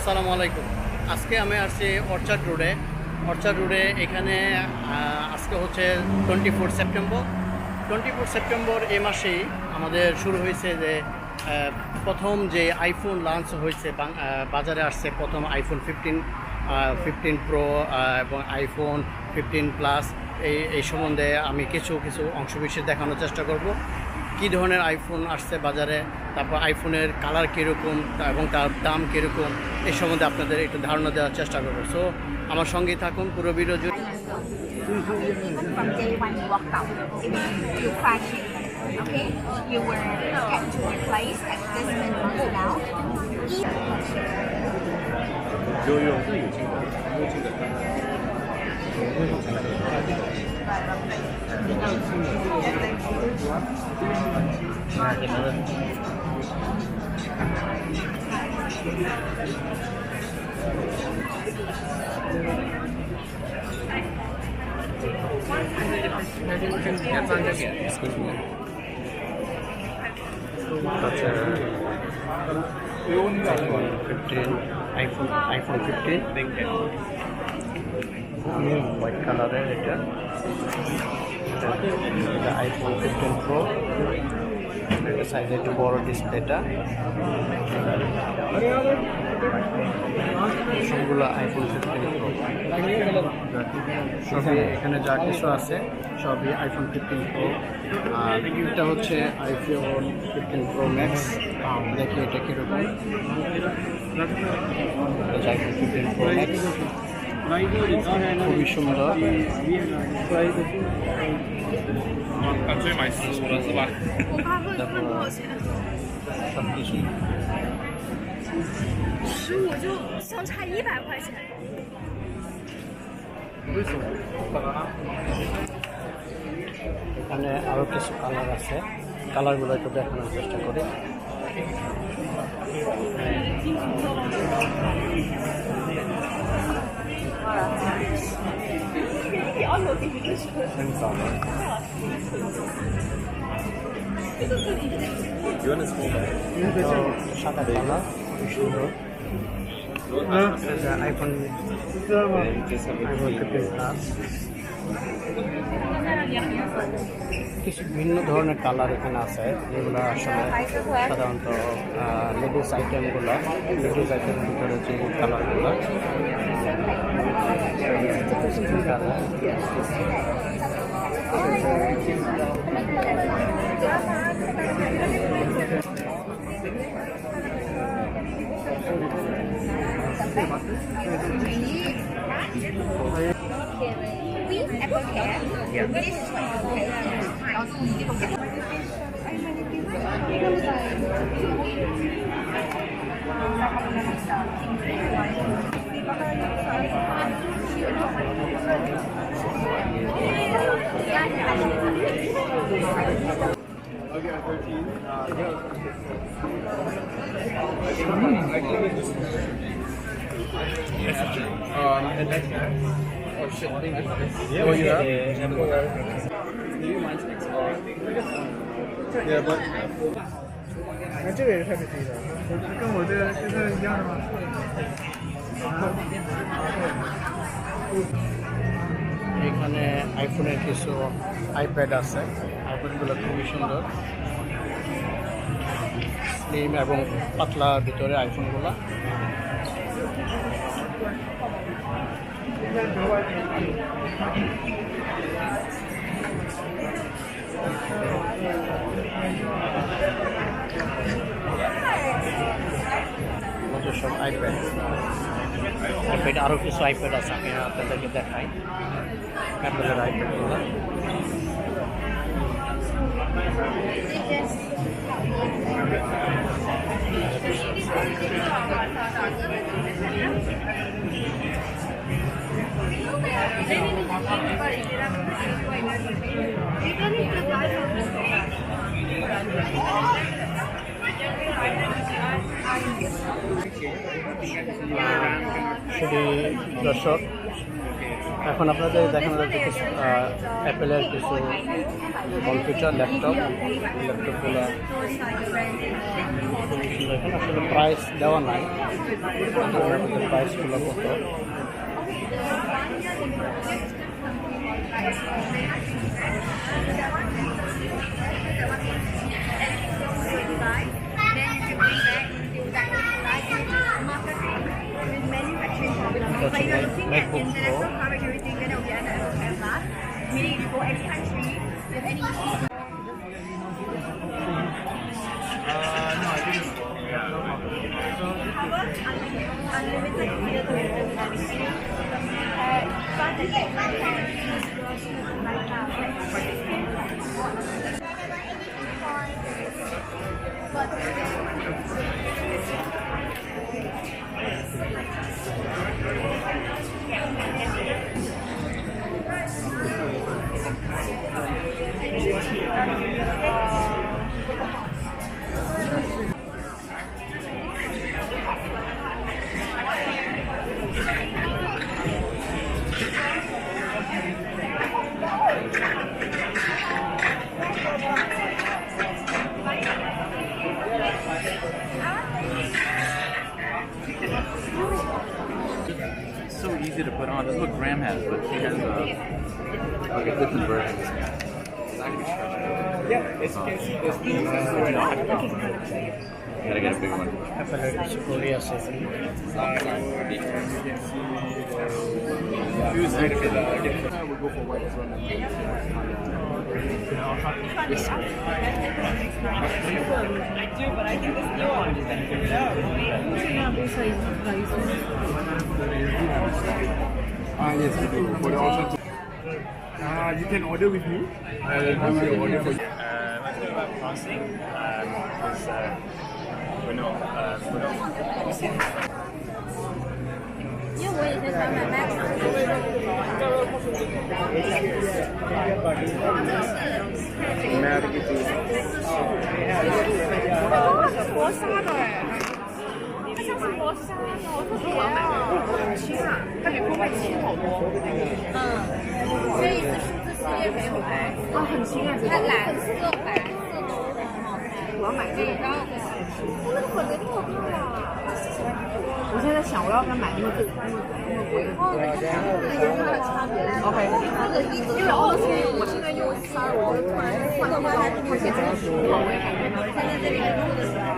আসসালামু আলাইকুম। আজকে আমি আসছি অর্চার্ড রোডে। এখানে আজকে হচ্ছে 24 সেপ্টেম্বর। এই মাসেই আমাদের শুরু হয়েছে যে প্রথম যে আইফোন লঞ্চ হয়েছে, বাজারে আসছে প্রথম আইফোন 15 প্রো এবং আইফোন 15 প্লাস। এই সম্বন্ধে আমি কিছু অংশবিশেষ দেখানোর চেষ্টা করব। কী ধরনের আইফোন আসছে বাজারে, তারপর আইফোনের কালার কীরকম এবং তার দাম কীরকম, এই সম্বন্ধে আপনাদের একটু ধারণা দেওয়ার চেষ্টা করবো। সো আমার সঙ্গেই থাকুন পুরো ভিডিও জুড়ে। Even from day one you walk out, you crash it. Okay, you will get to a place at this minute now. iPhone 15 white কালারের এটা iPhone 15 প্রো। এটা সাইজে একটু বড় ডিসপ্লেটা। সবগুলো iPhone 15 প্রো। সবই এখানে যা কিছু আছে সবই iPhone 15 প্রো। আর এটা হচ্ছে iPhone 15 প্রো ম্যাক্স। দেখি এটা কীরকম। iPhone 15 প্রো ম্যাক্স খুবই সুন্দর। সব কিছু 15就相差100块钱。 এখানে আরও কিছু কালার আছে, কালারগুলো একটু দেখানোর চেষ্টা করি। সাদা কালার খুব সুন্দর। IPhone 15 plus. কিছু ভিন্ন ধরনের কালার এখানে আছে, যেগুলো আসলে সাধারণত লেডিস আইটেমের ভিতরে যে কালারগুলো Apple Care. Yeah. This is for Apple Care. Oh yeah. Yeah, but 那这个也是太便宜了，跟我这个一样的吗？ এখানে আইফোনের কিছু আইপ্যাড আছে। আইপ্যাডগুলো খুবই সুন্দর, স্লিম এবং পাতলা ভিতরে আইফোনগুলো। সব আইপ্যাড আরও কিছু আইপ্যাড আছে, আমি আপনাদেরকে দেখাই অ্যাপেলের আইপ্যাডগুলো। শুধু দর্শক এখন আপনাদের দেখানো যাচ্ছে কিছু অ্যাপেলের কিছু কম্পিউটার ল্যাপটপগুলো দেখেন আসলে প্রাইস দেওয়া নাই প্রাইসগুলো কত MacBook Pro. No, I didn't. It's so easy to put on. This is what Graham has, but she has like a different version. Yeah, as you can see, there's Gotta get a big one. অ্যাপেলের কিছু ঘড়ি আছে এখানে we go for white as well. Yes, we do. For the also you can order with me. I'll have to order for you. Let's talk about pricing. Because we're not. 因为我也是想买 Max。活沙的哎，它像是活沙的，好特别哦，很轻啊，它比酷派轻好多。所以是数字系列可以买。哦，很轻啊，它蓝色、白色都很好看。我要买这个，然后那个粉的那么漂亮啊！我现在想我要不要买那个贵？OK， 因为欧是我现在用3，我就突然换到目前这个10，我也感觉到现在这里用的时候。